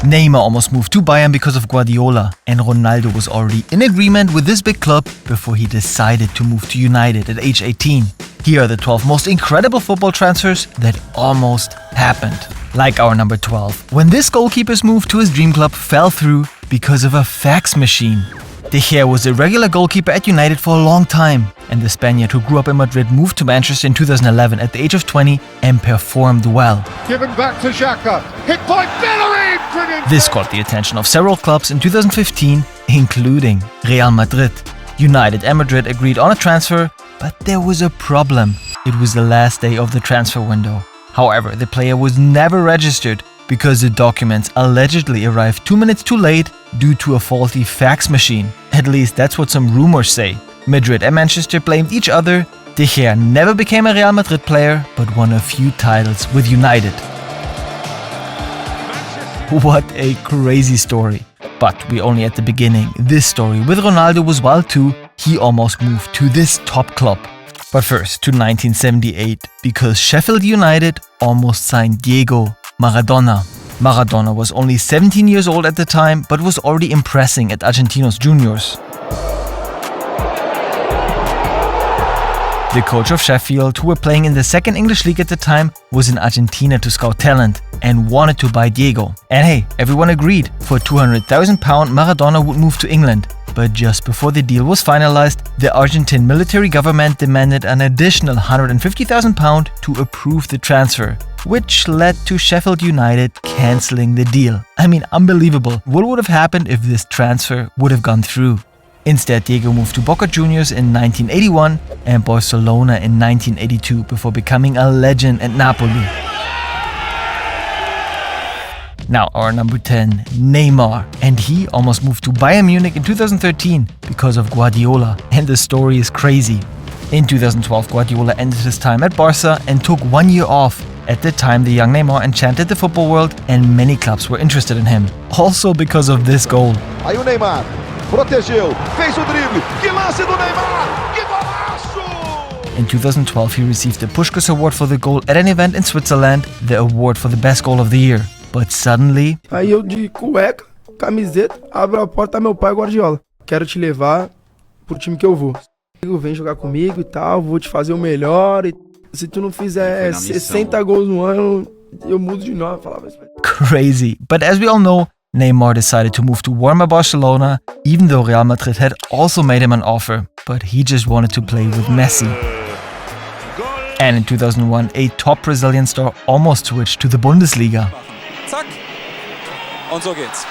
Neymar almost moved to Bayern because of Guardiola, and Ronaldo was already in agreement with this big club before he decided to move to United at age 18. Here are the 12 most incredible football transfers that almost happened. Like our number 12, when this goalkeeper's move to his dream club fell through because of a fax machine. De Gea was a regular goalkeeper at United for a long time, and the Spaniard who grew up in Madrid moved to Manchester in 2011 at the age of 20 and performed well. Given back to Xhaka, hit by Bellerin! Brilliant! This caught the attention of several clubs in 2015, including Real Madrid. United and Madrid agreed on a transfer, but there was a problem. It was the last day of the transfer window. However, the player was never registered because the documents allegedly arrived 2 minutes too late due to a faulty fax machine. At least that's what some rumors say. Madrid and Manchester blamed each other. De Gea never became a Real Madrid player, but won a few titles with United. What a crazy story. But we're only at the beginning. This story with Ronaldo was wild too. He almost moved to this top club. But first to 1978, because Sheffield United almost signed Diego Maradona. Maradona was only 17 years old at the time, but was already impressing at Argentinos Juniors. The coach of Sheffield, who were playing in the second English league at the time, was in Argentina to scout talent and wanted to buy Diego. And hey, everyone agreed. For £200,000, Maradona would move to England. But just before the deal was finalized, the Argentine military government demanded an additional £150,000 to approve the transfer, which led to Sheffield United cancelling the deal. I mean, unbelievable. What would have happened if this transfer would have gone through? Instead, Diego moved to Boca Juniors in 1981 and Barcelona in 1982 before becoming a legend at Napoli. Now our number 10, Neymar, and he almost moved to Bayern Munich in 2013 because of Guardiola, and the story is crazy. In 2012, Guardiola ended his time at Barca and took 1 year off. At the time, the young Neymar enchanted the football world and many clubs were interested in him, also because of this goal. Aí o Neymar protegeu, fez o drible, que lance do Neymar, que golaço! In 2012, he received the Puskás Award for the goal at an event in Switzerland, the award for the best goal of the year. But suddenly... Aí eu de cueca, camiseta, abro a porta, meu pai Guardiola. Quero te levar pro time que eu vou. Vem jogar comigo e tal, vou te fazer o melhor. E se tu não fizer 60 gols no ano, eu mudo de nome. Falava isso. Crazy. But as we all know, Neymar decided to move to warmer Barcelona, even though Real Madrid had also made him an offer. But he just wanted to play with Messi. And in 2001, a top Brazilian star almost switched to the Bundesliga. Zack. Und so geht's.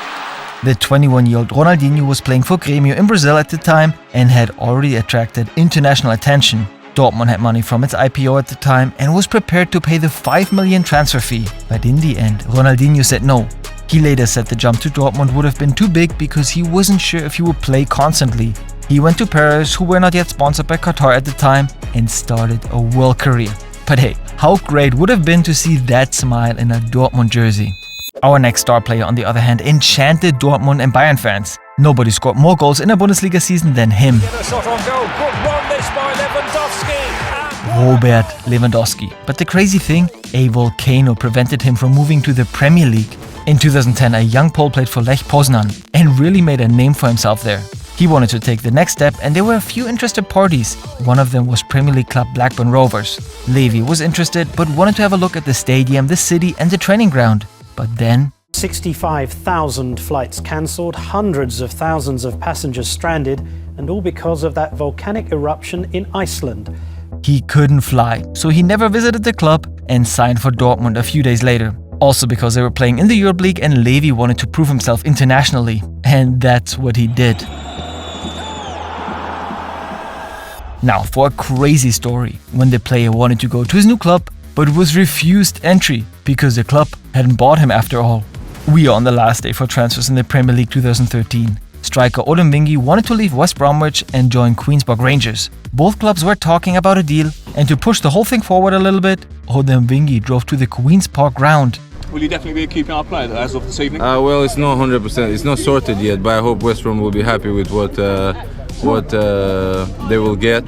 The 21-year-old Ronaldinho was playing for Grêmio in Brazil at the time and had already attracted international attention. Dortmund had money from its IPO at the time and was prepared to pay the 5 million transfer fee. But in the end, Ronaldinho said no. He later said the jump to Dortmund would have been too big because he wasn't sure if he would play constantly. He went to Paris, who were not yet sponsored by Qatar at the time, and started a world career. But hey, how great would have been to see that smile in a Dortmund jersey. Our next star player, on the other hand, enchanted Dortmund and Bayern fans. Nobody scored more goals in a Bundesliga season than him. Robert Lewandowski. But the crazy thing, a volcano prevented him from moving to the Premier League. In 2010, a young Pole played for Lech Poznan and really made a name for himself there. He wanted to take the next step and there were a few interested parties. One of them was Premier League club Blackburn Rovers. Levy was interested but wanted to have a look at the stadium, the city and the training ground. But then... 65,000 flights cancelled, hundreds of thousands of passengers stranded, and all because of that volcanic eruption in Iceland. He couldn't fly, so he never visited the club and signed for Dortmund a few days later. Also because they were playing in the Europe League and Levy wanted to prove himself internationally. And that's what he did. Now for a crazy story, when the player wanted to go to his new club, but was refused entry because the club hadn't bought him after all. We are on the last day for transfers in the Premier League 2013. Striker Odemwingie wanted to leave West Bromwich and join Queen's Park Rangers. Both clubs were talking about a deal, and to push the whole thing forward a little bit, Odemwingie drove to the Queen's Park ground. Will you definitely be keeping our player as of this evening? Well, it's not 100%. It's not sorted yet, but I hope West Brom will be happy with what they will get.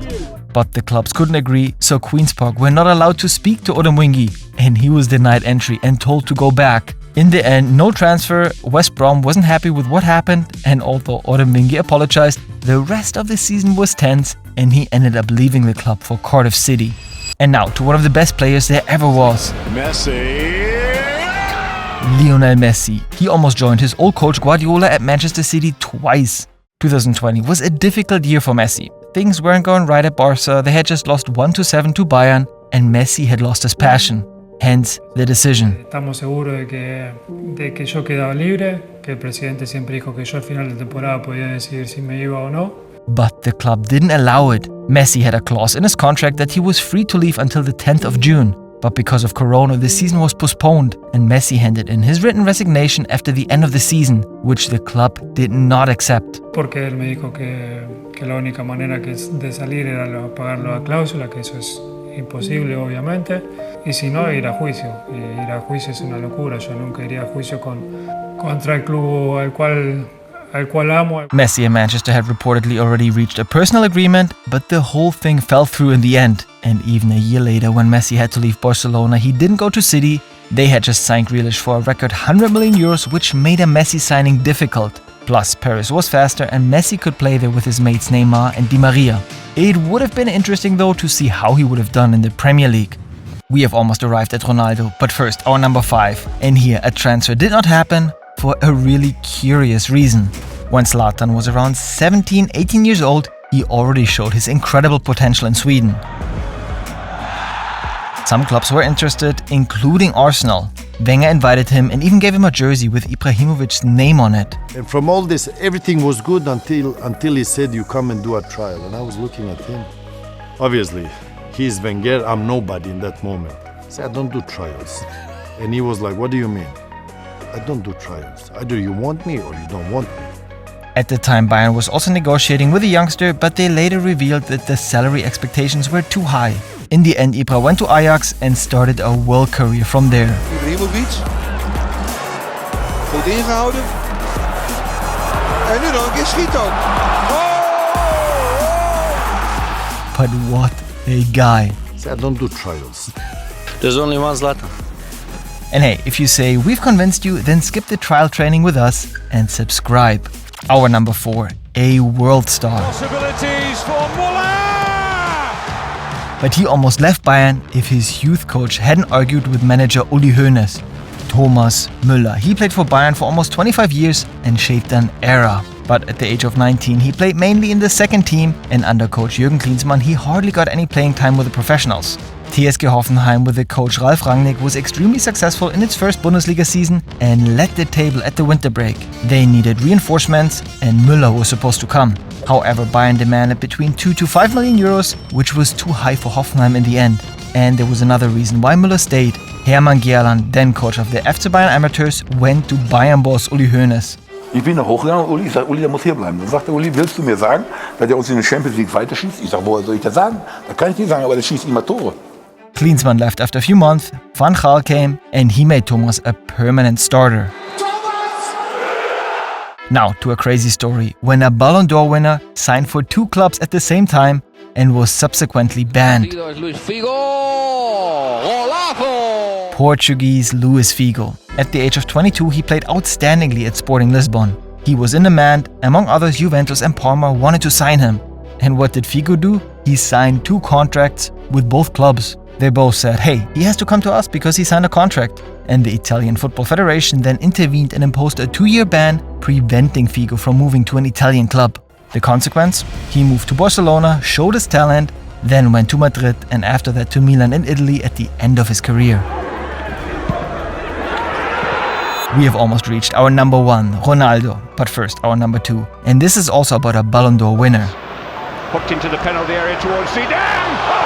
But the clubs couldn't agree, so Queen's Park were not allowed to speak to Odemwingie, and he was denied entry and told to go back. In the end, no transfer, West Brom wasn't happy with what happened, and although Odemwingie apologized, the rest of the season was tense and he ended up leaving the club for Cardiff City. And now to one of the best players there ever was. Messi. Lionel Messi. He almost joined his old coach Guardiola at Manchester City twice. 2020 was a difficult year for Messi. Things weren't going right at Barca, they had just lost 1-7 to Bayern, and Messi had lost his passion. Hence, the decision. Estamos seguros de que yo quedaba libre, que el presidente siempre dijo que yo al final de temporada podía decidir si me iba o no. But the club didn't allow it. Messi had a clause in his contract that he was free to leave until the 10th of June. But because of Corona, the season was postponed, and Messi handed in his written resignation after the end of the season, which the club did not accept. Porque él me dijo que la única manera de salir era pagar la cláusula, que eso es imposible obviamente, y si no, ir a juicio. Y ir a juicio es una locura, yo nunca iría a juicio contra el club al cual amo. Messi and Manchester had reportedly already reached a personal agreement, but the whole thing fell through in the end. And even a year later, when Messi had to leave Barcelona, he didn't go to City. They had just signed Grealish for a record €100 million, which made a Messi signing difficult. Plus, Paris was faster and Messi could play there with his mates Neymar and Di Maria. It would have been interesting though to see how he would have done in the Premier League. We have almost arrived at Ronaldo, but first our number 5. And here a transfer did not happen for a really curious reason. When Zlatan was around 17-18 years old, he already showed his incredible potential in Sweden. Some clubs were interested, including Arsenal. Wenger invited him and even gave him a jersey with Ibrahimovic's name on it. And from all this, everything was good until he said, you come and do a trial. And I was looking at him. Obviously, he's Wenger, I'm nobody in that moment. I said, I don't do trials. And he was like, what do you mean? I don't do trials. Either you want me or you don't want me. At the time, Bayern was also negotiating with a youngster, but they later revealed that the salary expectations were too high. In the end, Ibra went to Ajax and started a world career from there. Ibrahimovic. Goed ingehouden. En nu nog een keer schieten ook. But what a guy. I don't do trials. There's only one Zlatan. And hey, if you say we've convinced you, then skip the trial training with us and subscribe. Our number 4, a world star. Possibilities for Müller! But he almost left Bayern if his youth coach hadn't argued with manager Uli Hoeneß. Thomas Müller. He played for Bayern for almost 25 years and shaped an era. But at the age of 19, he played mainly in the second team, and under coach Jürgen Klinsmann, he hardly got any playing time with the professionals. TSG Hoffenheim with the coach Ralf Rangnick was extremely successful in its first Bundesliga season and led the table at the winter break. They needed reinforcements and Müller was supposed to come. However, Bayern demanded between 2 to 5 million euros, which was too high for Hoffenheim in the end. And there was another reason why Müller stayed. Hermann Gerland, then coach of the FC Bayern Amateurs, went to Bayern boss Uli Hoeneß. Ich bin da hochgegangen und Uli sagt, Uli, der muss hier bleiben. Dann sagte Uli, willst du mir sagen, dass er uns in der Champions League weiterschießt? Ich sage, woher soll ich das sagen? Da kann ich dir sagen, aber der schießt immer Tore. Klinsmann left after a few months, Van Gaal came, and he made Thomas a permanent starter. Now to a crazy story, when a Ballon d'Or winner signed for 2 clubs at the same time and was subsequently banned. Portuguese Luis Figo. At the age of 22, he played outstandingly at Sporting Lisbon. He was in demand, among others Juventus and Parma wanted to sign him. And what did Figo do? He signed 2 contracts with both clubs. They both said, hey, he has to come to us because he signed a contract. And the Italian Football Federation then intervened and imposed a 2-year ban, preventing Figo from moving to an Italian club. The consequence? He moved to Barcelona, showed his talent, then went to Madrid, and after that to Milan in Italy at the end of his career. We have almost reached our number 1, Ronaldo, but first our number 2. And this is also about a Ballon d'Or winner. Hooked into the penalty area towards Zidane.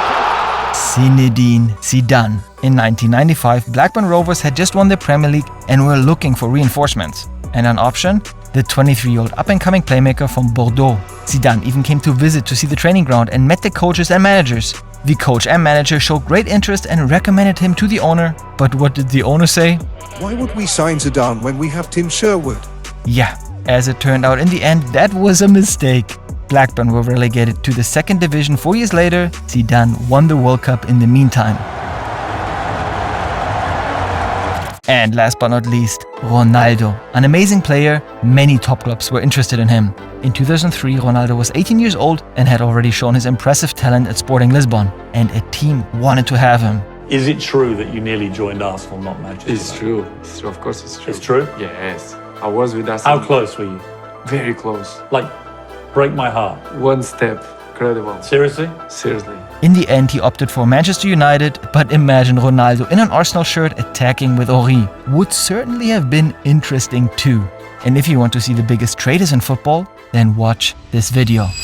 Zinedine Zidane. In 1995, Blackburn Rovers had just won the Premier League and were looking for reinforcements. And an option? The 23-year-old up-and-coming playmaker from Bordeaux. Zidane even came to visit to see the training ground and met the coaches and managers. The coach and manager showed great interest and recommended him to the owner. But what did the owner say? Why would we sign Zidane when we have Tim Sherwood? Yeah, as it turned out in the end, that was a mistake. Blackburn were relegated to the 2nd division 4 years later. Zidane won the World Cup in the meantime. And last but not least, Ronaldo. An amazing player, many top clubs were interested in him. In 2003, Ronaldo was 18 years old and had already shown his impressive talent at Sporting Lisbon, and a team wanted to have him. Is it true that you nearly joined Arsenal, not Manchester United? It's true. It's true. Of course it's true. It's true? Yes. I was with Arsenal. How close were you? Very close. Like, break my heart. One step. Incredible. Seriously? Seriously. In the end, he opted for Manchester United, but imagine Ronaldo in an Arsenal shirt attacking with Henry. Would certainly have been interesting too. And if you want to see the biggest traders in football, then watch this video.